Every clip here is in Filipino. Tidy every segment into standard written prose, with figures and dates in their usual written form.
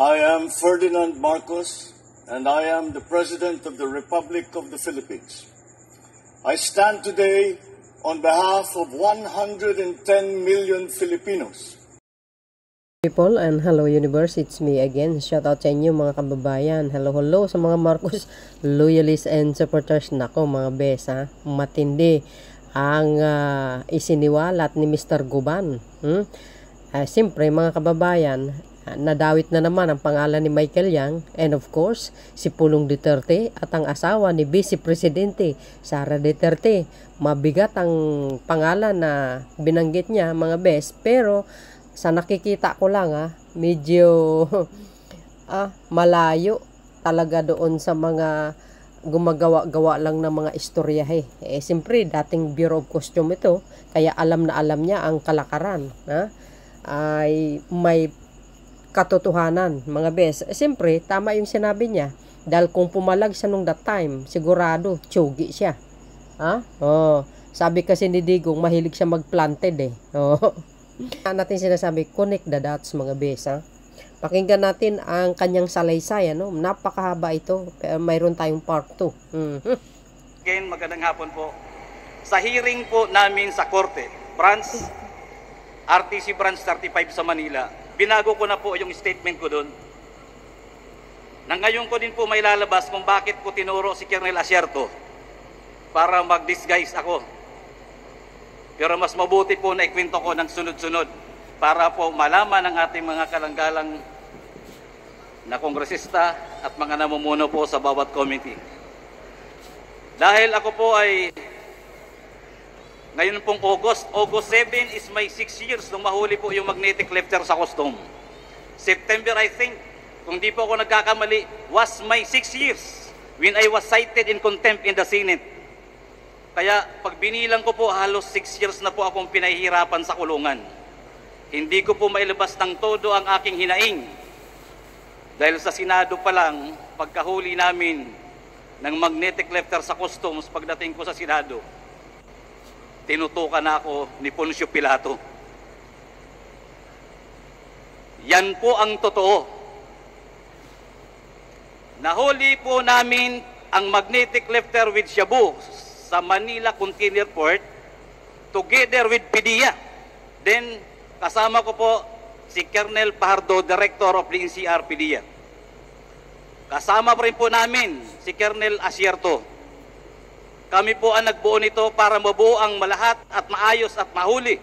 I am Ferdinand Marcos, and I am the President of the Republic of the Philippines. I stand today on behalf of 110 million Filipinos. People and hello universe, it's me again. Shout out sa inyo mga kababayan. Hello sa mga Marcos loyalists and supporters. Nako mga bes, matindi ang isiniwalat ni Mr. Guban. Siyempre mga kababayan, nadawit na naman ang pangalan ni Michael Yang and of course si Pulong Duterte at ang asawa ni Vice Presidente Sara Duterte. Mabigat ang pangalan na binanggit niya mga bes, pero sa nakikita ko lang medyo malayo talaga doon sa mga gumagawa-gawa lang ng mga istorya siyempre dating Bureau of Costume ito, kaya alam na alam niya ang kalakaran ay may katotohanan mga bes. Siyempre tama yung sinabi niya, dahil kung pumalag siya nung that time sigurado tsugi siya. Sabi kasi ni Digong mahilig siya mag-planted natin sinasabi, connect the dots mga bes. Pakinggan natin ang kanyang salaysay, napakahaba ito, pero mayroon tayong part 2. Again, magandang hapon po. Sa hearing po namin sa Korte, RTC Branch 35 sa Manila, binago ko na po yung statement ko doon. Nang ngayon ko din po may lalabas kung bakit po tinuro si Colonel Asierto para mag-disguise ako. Pero mas mabuti po na ikwento ko ng sunod-sunod para po malaman ng ating mga kalanggalang na kongresista at mga namumuno po sa bawat committee. Dahil ako po ay ngayon pong August 7 is my 6 years nung mahuli po yung magnetic lifter sa custom. September, I think, kung di po ako nagkakamali, was my 6 years when I was cited in contempt in the Senate. Kaya pag binilang ko po, halos 6 years na po akong pinahihirapan sa kulungan. Hindi ko po mailabas ng todo ang aking hinaing. Dahil sa Senado pa lang, pagkahuli namin ng magnetic lifter sa customs, pagdating ko sa Senado, tinutukan na ako ni Poncio Pilato. Yan po ang totoo. Nahuli po namin ang magnetic lifter with Shabu sa Manila Container Port together with PDEA. Then kasama ko po si Colonel Pajardo, Director of the NCR PDEA. Kasama pa rin po namin si Colonel Asierto. Kami po ang nagbuo nito para mabuo ang malahat at maayos at mahuli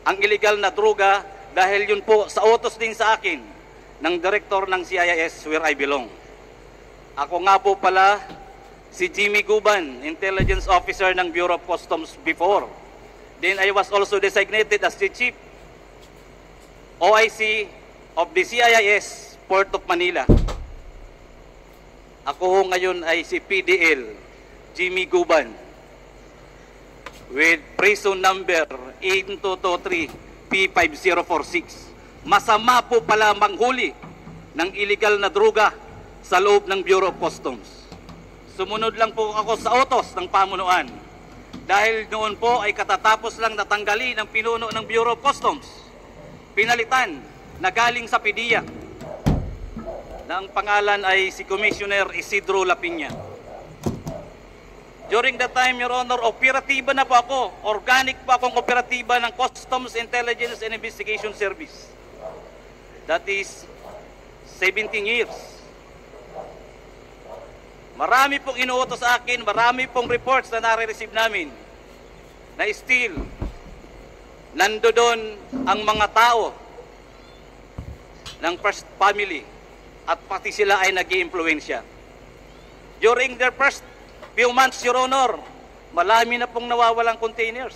ang illegal na droga, dahil yun po sa utos din sa akin ng Director ng CIS where I belong. Ako nga po pala si Jimmy Guban, Intelligence Officer ng Bureau of Customs before. Then I was also designated as the Chief OIC of the CIS Port of Manila. Ako ngayon ay si PDL Jimmy Guban with prison number 8223 P5046. Masama po pala manghuli ng illegal na droga sa loob ng Bureau of Customs. Sumunod lang po ako sa utos ng pamunuan. Dahil noon po ay katatapos lang natanggali ng pinuno ng Bureau of Customs. Pinalitan na galing sa PDEA. Na ang pangalan ay si Commissioner Isidro Lapiña. During that time, Your Honor, operatiba na po ako. Organic po akong operatiba ng Customs Intelligence and Investigation Service. That is 17 years. Marami pong inuutos sa akin, marami pong reports na nare-receive namin na still nandoon ang mga tao ng first family at pati sila ay nag-i-impluensya. During their first few months, Your Honor, marami na pong nawawalang containers.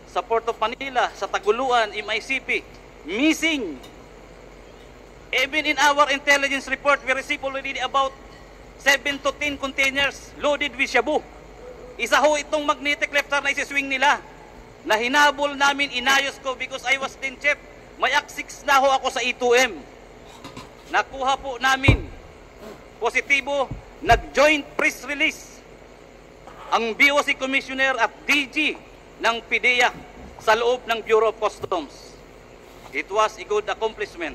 Sa Port of Manila, sa Taguluan, MICP, missing. Even in our intelligence report, we received already about 7 to 10 containers loaded with shabu. Isa ho itong magnetic lifter na isiswing nila na hinabol namin, inayos ko because I was then chief. May aksik na ho ako sa E2M. Nakuha po namin positibo, nag-joint press release ang BOC Commissioner at DG ng PDEA sa loob ng Bureau of Customs. It was a good accomplishment.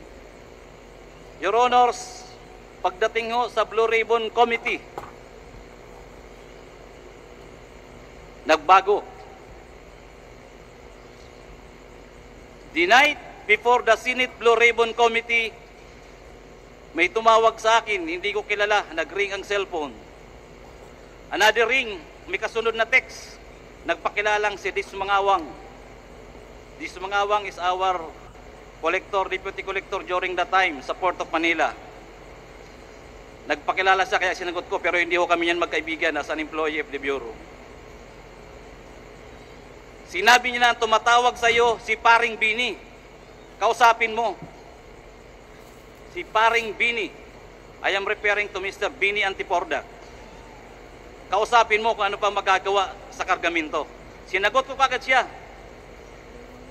Your Honors, pagdating ho sa Blue Ribbon Committee, nagbago. The night before the Senate Blue Ribbon Committee, may tumawag sa akin, hindi ko kilala, nag-ring ang cellphone. Another ring, may kasunod na text, nagpakilalang si Dis Mangawang. Dis Mangawang is our collector, deputy collector during the time sa Port of Manila. Nagpakilala siya kaya sinagot ko, pero hindi ho kami yan magkaibigan as an employee of the Bureau. Sinabi niya na tumatawag sa iyo si Paring Bini. Kausapin mo. Si Paring Bini. I am referring to Mr. Bini Antiporda. Kausapin mo kung ano pa magagawa sa kargamento. Sinagot ko kagad siya.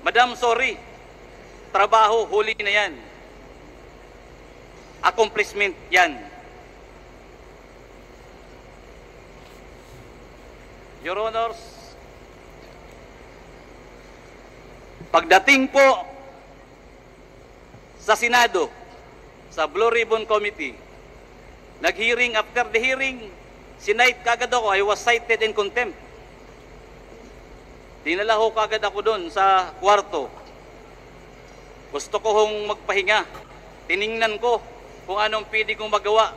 Madam, sorry. Trabaho, huli na yan. Accomplishment yan. Your Honors, pagdating po sa Senado, sa Blue Ribbon Committee, nag-hearing, after the hearing, sinight kagad ako, I was cited in contempt. Dinala ho kagad ako doon sa kwarto. Gusto ko hong magpahinga. Tiningnan ko kung anong pwede kong magawa.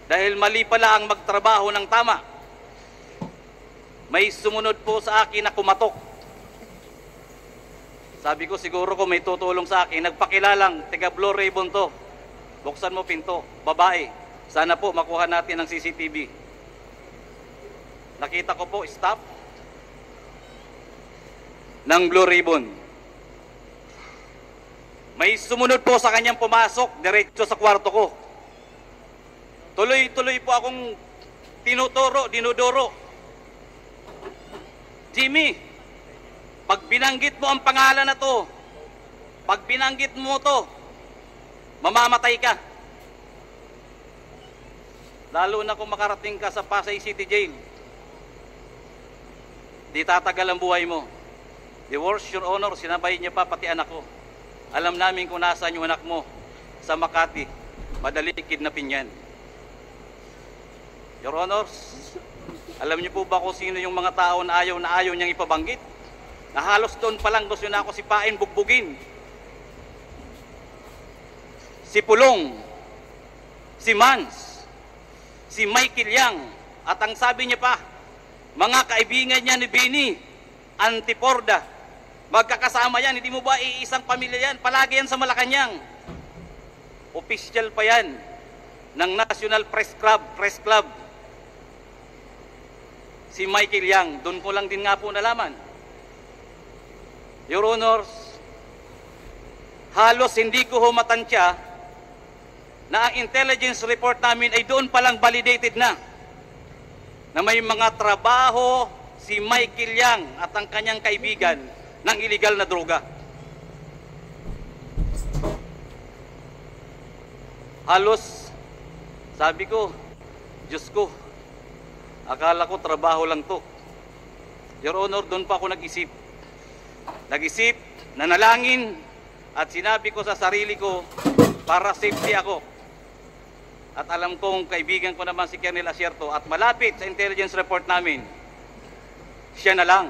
Dahil mali pala ang magtrabaho ng tama. May sumunod po sa akin na kumatok. Sabi ko siguro ko may tutulong sa akin. Nagpakilalang, taga Blue Ribbon to. Buksan mo pinto, babae. Sana po makuha natin ng CCTV. Nakita ko po, staff ng Blue Ribbon. May sumunod po sa kanyang pumasok, diretso sa kwarto ko. Tuloy-tuloy po akong dinuduro. Jimmy, pag binanggit mo ang pangalan na to, pag binanggit mo to, mamamatay ka. Lalo na kung makarating ka sa Pasay City Jail. Di tatagal ang buhay mo. The worst, Your Honor, sinabay niya pa pati anak ko. Alam namin kung nasaan yung anak mo sa Makati. Madali kidnapin yan. Your Honors, alam niyo po ba kung sino yung mga tao na ayaw niyang ipabanggit? Na halos doon pa lang gusto na ako sipain, bugbugin. Si Pulong, si Mans, si Michael Yang, at ang sabi niya pa, mga kaibigan niya ni Bini Antiporda, magkakasama yan, hindi mo ba iisang pamilya yan? Palagi yan sa Malacanang. Official pa yan ng National Press Club. Si Michael Yang, doon ko lang din nga po nalaman. Your Honors, halos hindi ko humatansya na ang intelligence report namin ay doon palang validated na may mga trabaho si Michael Yang at ang kanyang kaibigan ng illegal na droga. Halos, sabi ko, Diyos ko, akala ko trabaho lang to. Your Honor, doon pa ako nag-isip. Nanalangin, at sinabi ko sa sarili ko, para safety ako. At alam kong kaibigan ko naman si Colonel Asierto at malapit sa intelligence report namin, siya na lang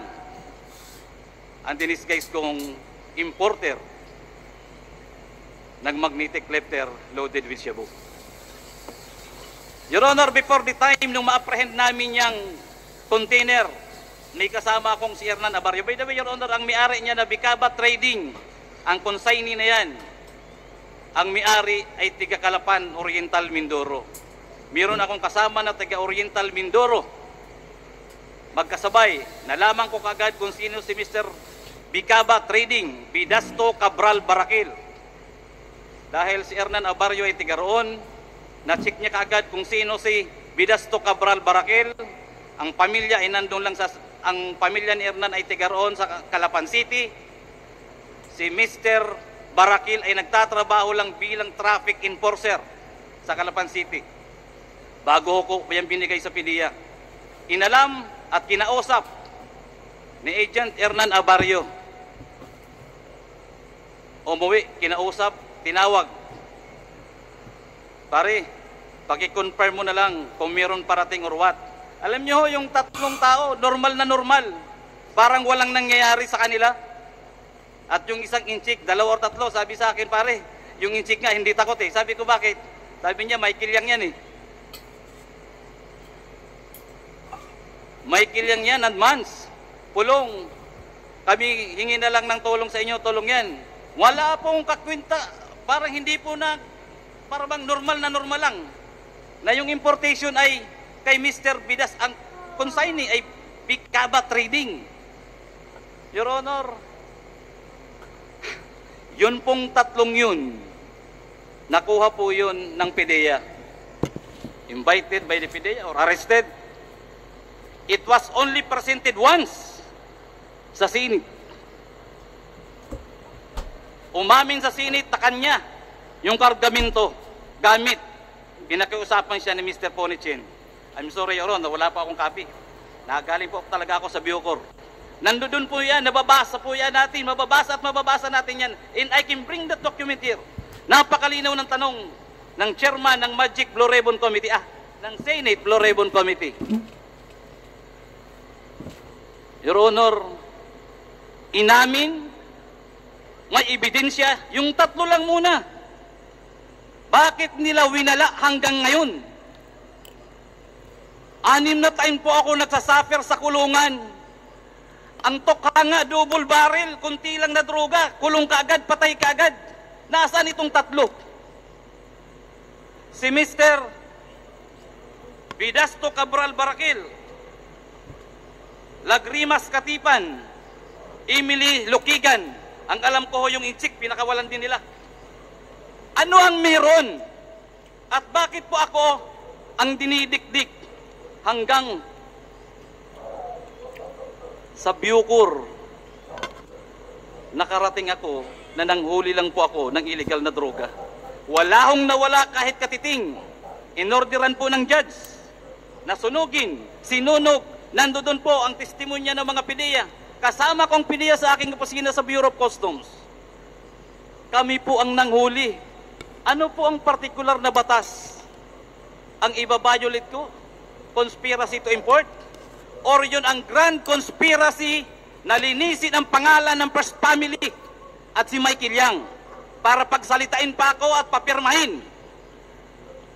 ang dinisguise kong importer ng magnetic lifter loaded with shabu. Your Honor, before the time nung ma-apprehend namin yung container, may kasama akong si Hernan Abaryo. By the way, Your Honor, ang may-ari niya na Bicaba Trading, ang consignee na yan, ang may-ari ay tiga Calapan, Oriental, Mindoro. Meron akong kasama na tiga Oriental, Mindoro. Magkasabay, nalaman ko kagad kung sino si Mr. Bicaba Trading, Bidasto Cabral Barakil. Dahil si Hernan Abaryo ay tiga roon, na-check niya kagad kung sino si Bidasto Cabral Barakil. Ang pamilya ay nandun lang ang pamilya ni Hernan ay tiga roon sa Calapan City. Si Mr. Barakil ay nagtatrabaho lang bilang traffic enforcer sa Calapan City. Bago ko yan binigay sa PDEA. Inalam at kinausap ni Agent Hernan Abaryo. Umuwi, kinausap, tinawag. Pare, paki-confirm mo na lang kung meron parating or what. Alam nyo, yung tatlong tao, normal na normal. Parang walang nangyayari sa kanila. At yung isang inchik, 2 or 3, sabi sa akin, pare, yung inchik nga, hindi takot eh. Sabi ko, bakit? Sabi niya, Michael Yang yan eh. Michael Yang yan, advance. Pulong. Kami hingi na lang ng tulong sa inyo, tulong yan. Wala pong kakwinta. Parang hindi po na, parang normal na normal lang. Na yung importation ay kay Mr. Bidas, ang consignee ay Bikaba Trading. Your Honor, yun pong tatlong yun, nakuha po yun ng PDEA. Invited by the PDEA or arrested. It was only presented once sa Senate. Umamin sa Senate na kanya yung kargamento, gamit. Pinakiusapan siya ni Mr. Ponichen. I'm sorry, Your Honor, wala pa akong copy. Nagaling po talaga ako sa Bucor. Nandoon po yan, nababasa po yan natin, mababasa at mababasa natin yan. And I can bring that document here. Napakalinaw ng tanong ng chairman ng Magic Blue Ribbon Committee, ng Senate Blue Ribbon Committee. Your Honor, inamin, may ebidensya, yung tatlo lang muna. Bakit nila winala hanggang ngayon? 6 na time po ako nagsasuffer sa kulungan. Ang tokha nga, double barrel, kunti lang na droga, kulong kaagad, patay kaagad. Nasaan itong tatlo? Si Mr. Bidasto Cabral Barakil, Lagrimas Katipan, Emily Lukigan, ang alam ko yung inchik, pinakawalan din nila. Ano ang meron? At bakit po ako ang dinidikdik hanggang sa Bucor? Nakarating ako na nanghuli lang po ako ng illegal na droga. Wala hong nawala kahit katiting. Inorderan po ng judge na sunugin, sinunog. Nandoon po ang testimonya ng mga PDEA. Kasama kong PDEA sa aking opisina sa Bureau of Customs. Kami po ang nanghuli. Ano po ang particular na batas ang ibabiolate ko? Conspiracy to import? Or yun ang grand conspiracy na linisin ang pangalan ng First Family at si Michael Yang para pagsalitain pa ako at papirmahin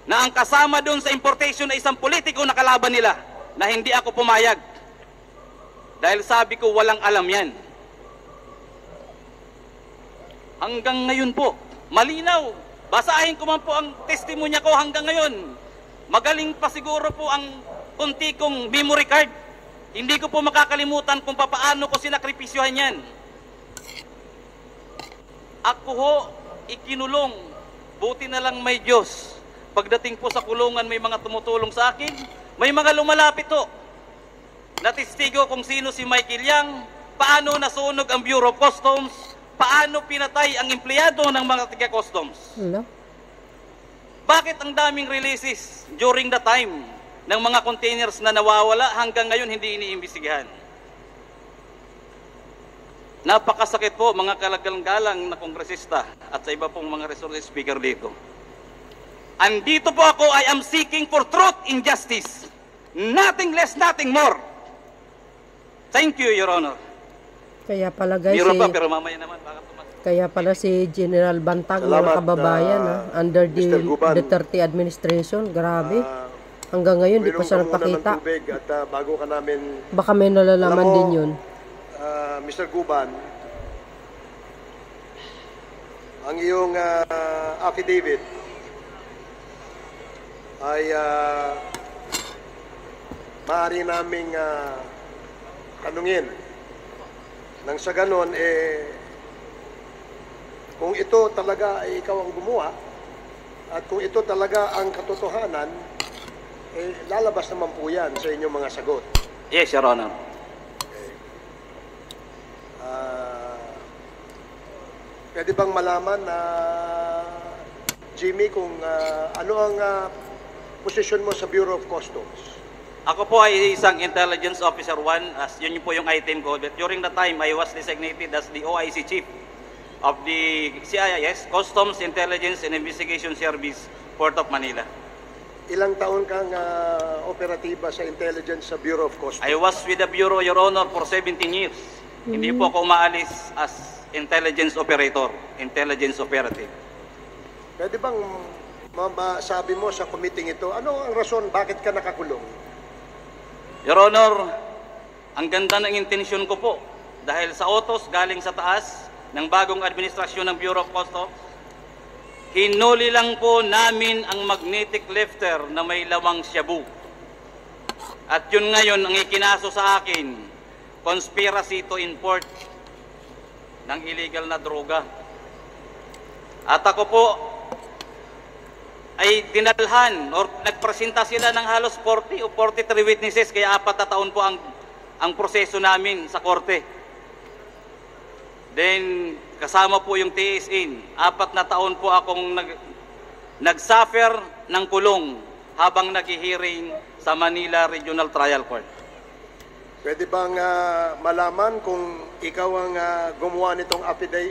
na ang kasama doon sa importation na isang politiko na kalaban nila na hindi ako pumayag. Dahil sabi ko walang alam yan. Hanggang ngayon po, malinaw. Basahin ko man po ang testimonya ko hanggang ngayon. Magaling pa siguro po ang kunti kong memory card. Hindi ko po makakalimutan kung papaano ko sinakripisyohan yan. Ako ho, ikinulong. Buti na lang may Diyos. Pagdating po sa kulungan, may mga tumutulong sa akin. May mga lumalapit ho. Natestigo kung sino si Michael Yang, paano nasunog ang Bureau of Customs, paano pinatay ang empleyado ng mga taga-customs. Hello? Bakit ang daming releases during the time ng mga containers na nawawala hanggang ngayon hindi iniimbestigahan? Napakasakit po mga kalagalang-galang na kongresista at sa iba pong mga resource speaker dito. Andito po ako, I am seeking for truth and justice. Nothing less, nothing more. Thank you, Your Honor. Kaya pala guys, Meron pa, pero mamaya naman, baka tumas. kaya pala si General Bantag, mga kababayan, under the Duterte administration, grabe. Hanggang ngayon, di pa siya napakita. At bago ka namin, Baka may nalalaman din yun. Mr. Guban, ang iyong affidavit ay maaari naming tanungin nang sa ganon kung ito talaga ay ikaw ang gumawa at kung ito talaga ang katotohanan, lalabas naman po yan sa inyong mga sagot. Yes, Your Honor. Pwede bang malaman na Jimmy kung ano ang posisyon mo sa Bureau of Customs? Ako po ay isang Intelligence Officer 1, as yun po yung item ko. But during the time, I was designated as the OIC Chief of the CIS, Customs Intelligence and Investigation Service, Port of Manila. Ilang taon kang operatiba sa intelligence sa Bureau of Customs? I was with the Bureau, Your Honor, for 17 years. Hindi po ako umaalis as intelligence operator, intelligence operative. Pwede bang masabi mo sa committee ito, ano ang rason bakit ka nakakulong? Your Honor, ang ganda ng intensyon ko po dahil sa utos galing sa taas ng bagong administrasyon ng Bureau of Customs, hinuli lang po namin ang magnetic lifter na may lawang shabu. At yun ngayon ang ikinaso sa akin, conspiracy to import ng illegal na droga. At ako po ay dinalhan or nagpresenta sila ng halos 40 o 43 witnesses, kaya 4 na taon po ang proseso namin sa korte. Then kasama po yung TSN, 4 na taon po akong nagsuffer ng kulong habang naghihiring sa Manila Regional Trial Court. Pwede bang malaman kung ikaw ang gumawa nitong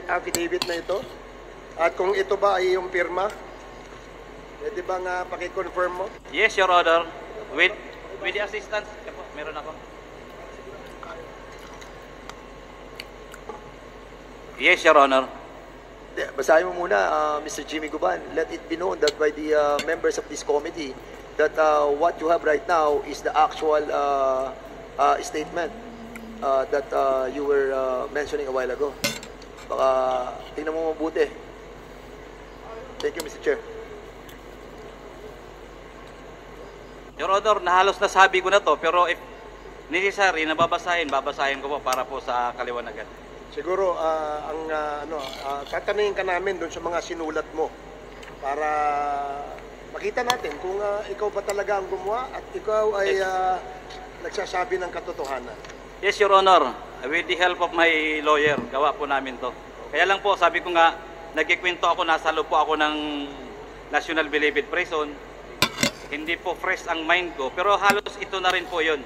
affidavit na ito? At kung ito ba ay iyong pirma? Pwede bang paki-confirm mo? Yes, Your Honor. With the assistance, meron ako. Yes, Your Honor. Basahin mo muna, Mr. Jimmy Guban. Let it be known that by the members of this committee that what you have right now is the actual statement that you were mentioning a while ago. Baka tingnan mo mabuti. Thank you, Mr. Chair. Your Honor, nahalos nasabi ko na to, pero if necessary na babasahin ko po para po sa kaliwanagan. Siguro tatanungin ka namin doon sa mga sinulat mo para makita natin kung ikaw ba talaga ang gumawa at ikaw ay nagsasabi ng katotohanan. Yes, Your Honor. With the help of my lawyer, gawa po namin to. Kaya lang po, sabi ko nga, nagkikwento ako, nasa loob po ako ng National Bilibid Prison. Hindi po fresh ang mind ko, pero halos ito na rin po yun.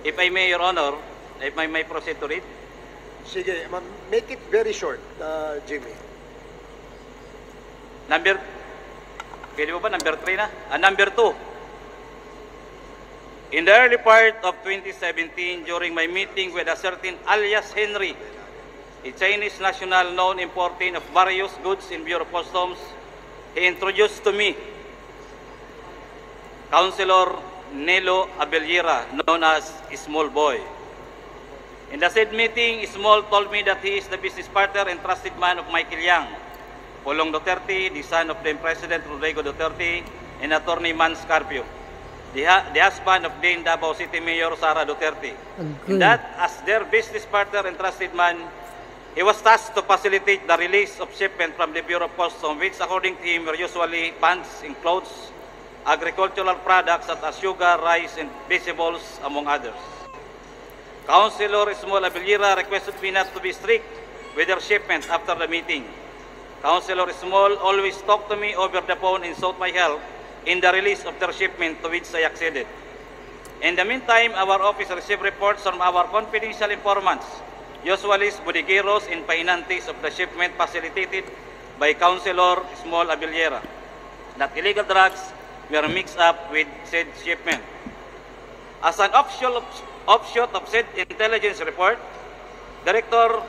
If I may, Your Honor, if I may proceed to read. Sige, make it very short, Jimmy. Pwede mo ba? Number 3 na? Number 2. In the early part of 2017, during my meeting with a certain alias Henry, a Chinese national known importing of various goods in Bureau of Customs, he introduced to me Councilor Nelo Abellira, known as Small Boy. In the said meeting, Small told me that he is the business partner and trusted man of Michael Yang, Pulong Duterte, the son of then President Rodrigo Duterte, and Attorney Mans Carpio, the husband of then Davao City Mayor Sara Duterte. And that, as their business partner and trusted man, he was tasked to facilitate the release of shipment from the Bureau of Customs, which according to him were usually pants and clothes, agricultural products such as sugar, rice, and vegetables, among others. Councilor Small Abellira requested me not to be strict with their shipment after the meeting. Councilor Small always talked to me over the phone and sought my help in the release of their shipment, to which I acceded. In the meantime, our office received reports from our confidential informants, usually bodegueros and painantes of the shipment facilitated by Councilor Small Abellira, that illegal drugs were mixed up with said shipment. As an offshoot of said intelligence report, Director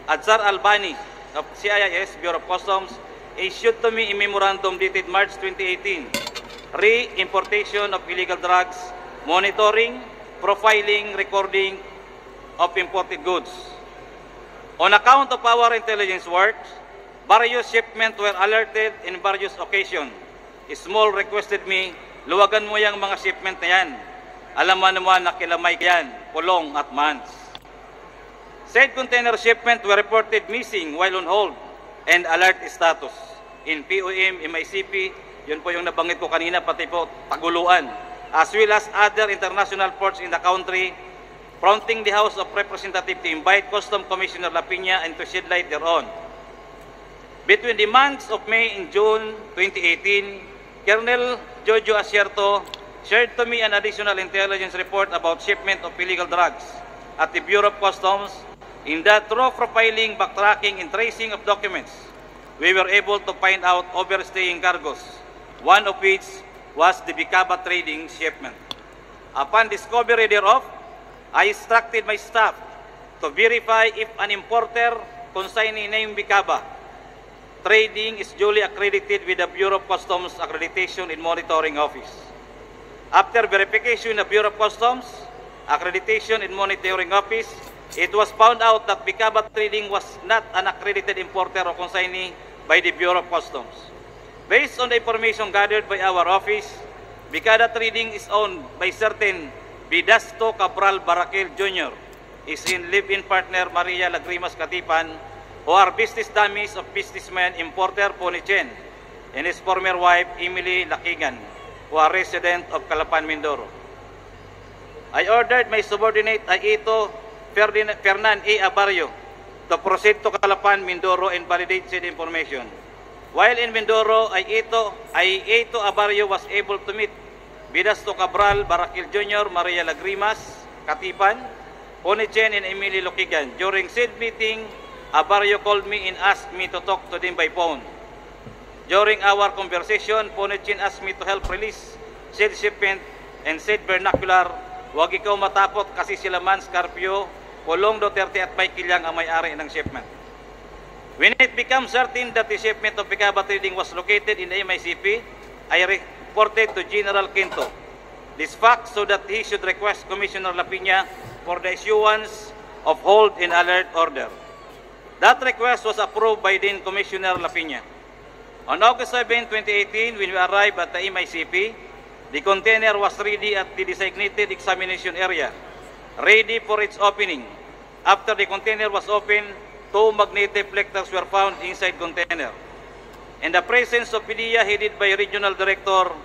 Adzar Albani of CIS Bureau of Customs issued to me a memorandum dated March 2018, re-importation of illegal drugs, monitoring, profiling, recording of imported goods. On account of our intelligence work, various shipments were alerted in various occasions. Small requested me, luwagan mo yung mga shipment na yan. Alam mo naman na kilamay yan, Pulong at Mans. Said container shipment were reported missing while on hold and alert status in POM, MICP, yun po yung nabanggit ko kanina, pati po Taguluan, as well as other international ports in the country, prompting the House of Representatives to invite Customs Commissioner Lapina and to shed light thereon. Between the months of May and June 2018, Colonel Jojo Asierto shared to me an additional intelligence report about shipment of illegal drugs at the Bureau of Customs, In that through profiling, backtracking, and tracing of documents, we were able to find out overstaying cargoes, one of which was the Bicaba Trading shipment. Upon discovery thereof, I instructed my staff to verify if an importer consigning name Bicaba Trading is duly accredited with the Bureau of Customs Accreditation and Monitoring Office. After verification of Bureau of Customs Accreditation and Monitoring Office, it was found out that Bicaba Trading was not an accredited importer or consignee by the Bureau of Customs. Based on the information gathered by our office, Bicaba Trading is owned by certain Vidasto Cabral Baraquel Jr., his live-in partner Maria Lagrimas Katipan, who are business dummies of businessman importer Ponichen, and his former wife Emily Lakigan, who are resident of Calapan, Mindoro. I ordered my subordinate Aito Fernan A. Abarrio to proceed to Calapan, Mindoro and validate said information. While in Mindoro, Aito Abarrio was able to meet Vidasto Cabral Baraquel Jr., Maria Lagrimas Katipan, Ponichen, and Emily Lakigan. During said meeting, Abarrio called me and asked me to talk to them by phone. During our conversation, Ponichen asked me to help release said shipment and said vernacular, "Wag ikaw matapot kasi sila man Scarpio, Pulong Duterte at Mike Kilyang ang may-ari ng shipment." When it became certain that the shipment of Bicaba Trading was located in the MICP, I reported to General Quinto this fact so that he should request Commissioner Lapina for the issuance of hold and alert order. That request was approved by then Commissioner Lapina. On August 7, 2018, when we arrived at the MICP, the container was ready at the designated examination area, ready for its opening. After the container was opened, 2 magnetic reflectors were found inside container. In the presence of PDEA headed by Regional Director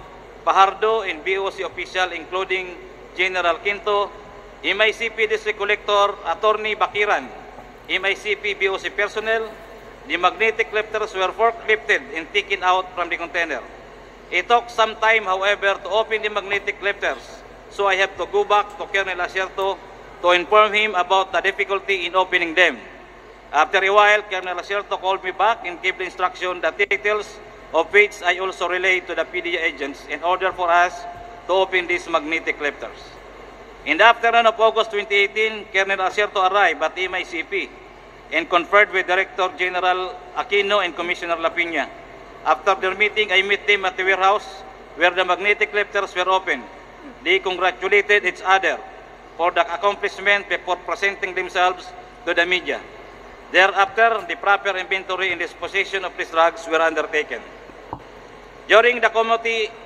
Pajardo and BOC official including General Quinto, MICP District Collector Attorney Bakiran, MICP BOC personnel, the magnetic reflectors were forklifted and taken out from the container. It took some time, however, to open the magnetic reflectors, so I have to go back to Colonel Acerto to inform him about the difficulty in opening them. After a while, Colonel Acerto called me back and gave the instruction that details of which I also relayed to the PDEA agents in order for us to open these magnetic reflectors. In the afternoon of August 2018, Colonel Acerto arrived at MICP and conferred with Director General Aquino and Commissioner Lapina. After their meeting, I met them at the warehouse where the magnetic reflectors were opened. They congratulated each other for the accomplishment before presenting themselves to the media. Thereafter, the proper inventory and disposition of these drugs were undertaken. During the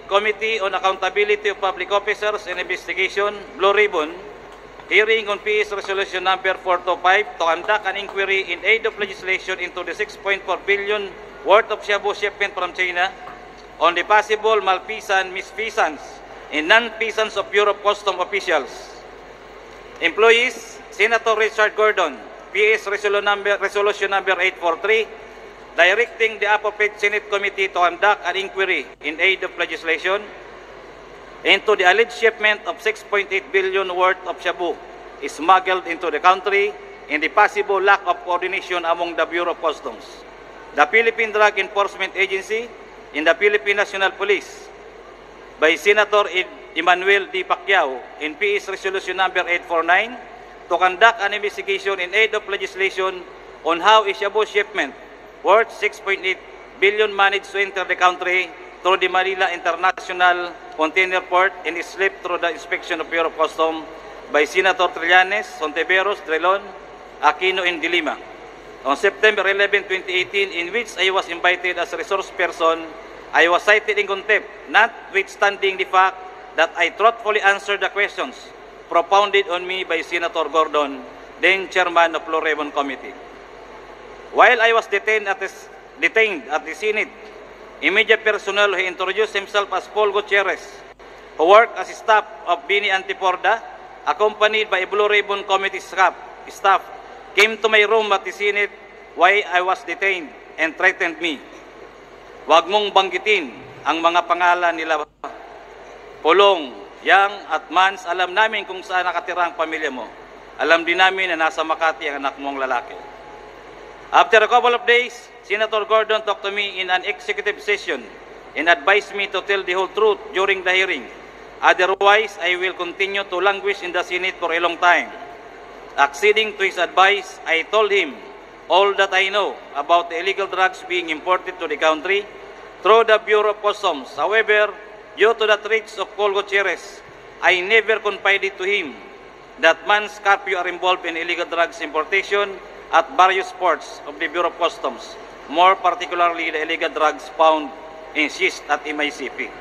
Committee on Accountability of Public Officers and Investigation, Blue Ribbon, hearing on PS Resolution Number 425 to conduct an inquiry in aid of legislation into the 6.4 billion worth of shabu shipment from China on the possible malfeasance, misfeasance, and non-feasance of Bureau of Customs officials. Employees, Senator Richard Gordon, PS Resolution Number 843, directing the appropriate Senate Committee to conduct an inquiry in aid of legislation into the alleged shipment of 6.8 billion worth of shabu smuggled into the country and the possible lack of coordination among the Bureau of Customs, the Philippine Drug Enforcement Agency, and the Philippine National Police by Senator Emmanuel D. Pacquiao in PS Resolution Number 849 to conduct an investigation in aid of legislation on how a shabu shipment worth 6.8 billion managed to enter the country through the Manila International Container Port and is slipped through the inspection of Bureau of Customs by Senator Trillanes, Sonteveros, Drelon, Aquino, and De Lima. On September 11, 2018, in which I was invited as a resource person, I was cited in contempt, notwithstanding the fact that I truthfully answered the questions propounded on me by Senator Gordon, then chairman of Blue Ribbon Committee. While I was detained at the Senate, immediate personnel who introduced himself as Paul Gutierrez, who worked as staff of Bini Antiporda, accompanied by a Blue Ribbon Committee staff, came to my room at the Senate while I was detained and threatened me. "Wag mong banggitin ang mga pangalan nila Pulong, Yang at Mans. Alam namin kung saan nakatira ang pamilya mo. Alam din namin na nasa Makati ang anak mong lalaki. After a couple of days, Senator Gordon talked to me in an executive session and advised me to tell the whole truth during the hearing. Otherwise, I will continue to languish in the Senate for a long time. Acceding to his advice, I told him all that I know about the illegal drugs being imported to the country through the Bureau of Customs. However, due to the threats of Col Gutierrez, I never confided to him that Mans Carpio are involved in illegal drugs importation at various ports of the Bureau of Customs, more particularly the illegal drugs found in cyst at MICP.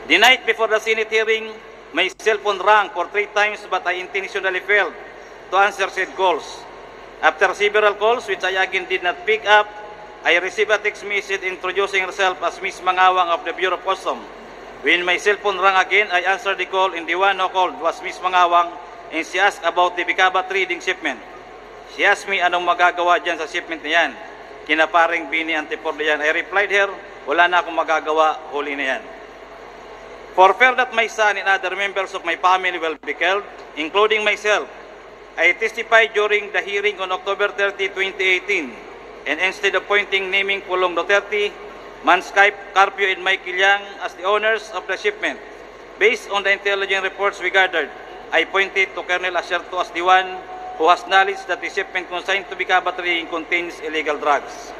The night before the Senate hearing, my cell phone rang for 3 times but I intentionally failed to answer said calls. After several calls, which I again did not pick up, I received a text message introducing herself as Miss Mangawang of the Bureau of Customs. When my cell phone rang again, I answered the call and the one who called was Miss Mangawang and she asked about the Bicaba trading shipment. She asked me anong magagawa dyan sa shipment na yan. Kinaparing Bini Antiporda yan. I replied her, wala na akong magagawa, huli na yan. For fear that my son and other members of my family will be killed, including myself, I testified during the hearing on October 30, 2018, and instead of naming Pulong Duterte, Mans Carpio and Michael Yang as the owners of the shipment, based on the intelligence reports we gathered, I pointed to Colonel Acerto as the one who has knowledge that the shipment consigned to Bicaba trading contains illegal drugs.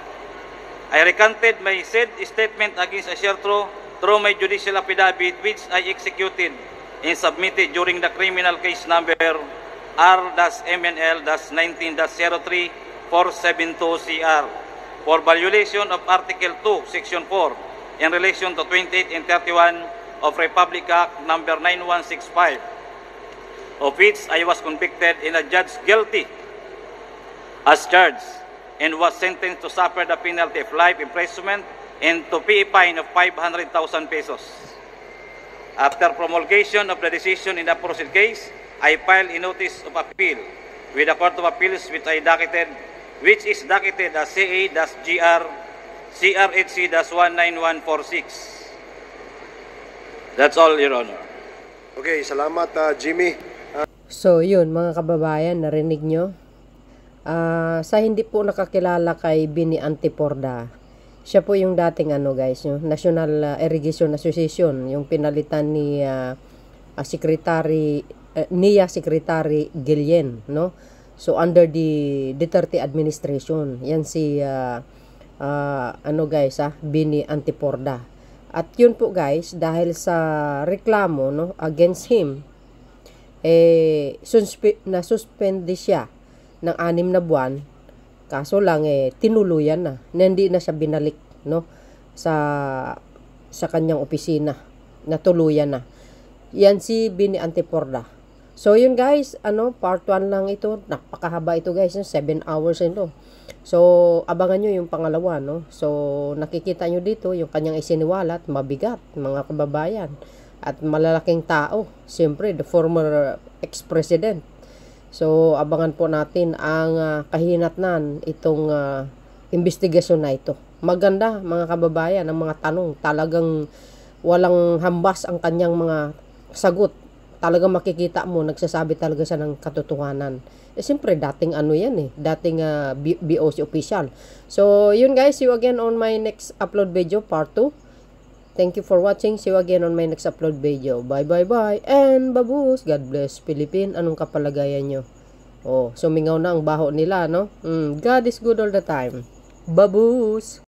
I recanted my said statement against Acerto through my judicial affidavit, which I executed and submitted during the criminal case number R-MNL-19-03-472CR for violation of Article 2, Section 4 in relation to 28 and 31 of Republic Act number 9165, of which I was convicted and adjudged guilty as charged and was sentenced to suffer the penalty of life imprisonment and to pay a fine of 500,000 pesos. After promulgation of the decision in the aforesaid case, I filed a notice of appeal with the Court of Appeals which is docketed as CA-GR CRHC-19146. That's all, Your Honor. Okay, salamat Jimmy. So yun mga kababayan, narinig nyo? Sa hindi po nakakilala kay Bini Antiporda, siya po yung dating guys, yung National Irrigation Association, yung pinalitan ni Secretary Guillen, no? So under the Duterte administration, yan si guys, Bini Antiporda. At yun po guys, dahil sa reklamo, no, against him, nasuspende siya ng 6 na buwan. Kaso lang tinuluyan na hindi na siya binalik, no, sa kanyang opisina. Natuluyan na. Yan si Bini Antiporda. So yun guys, part 1 lang ito. Napakahaba ito guys, 7 hours ito. So abangan nyo yung pangalawa, no. So nakikita nyo dito yung kanyang isiniwalat, mabigat mga kababayan. At malalaking tao, siyempre the former ex-president. So abangan po natin ang kahinatnan itong investigasyon na ito. Maganda mga kababayan ang mga tanong, talagang walang hambas ang kanyang mga sagot. Talagang makikita mo, nagsasabi talaga siya ng katotohanan. Siyempre dating dating BOC official. So yun guys, see you again on my next upload video, part 2. Thank you for watching. See you again on my next upload video. Bye bye bye and babus. God bless Philippines. Anong kapalagayan nyo? Sumingaw na ang baho nila, no? God is good all the time. Babus.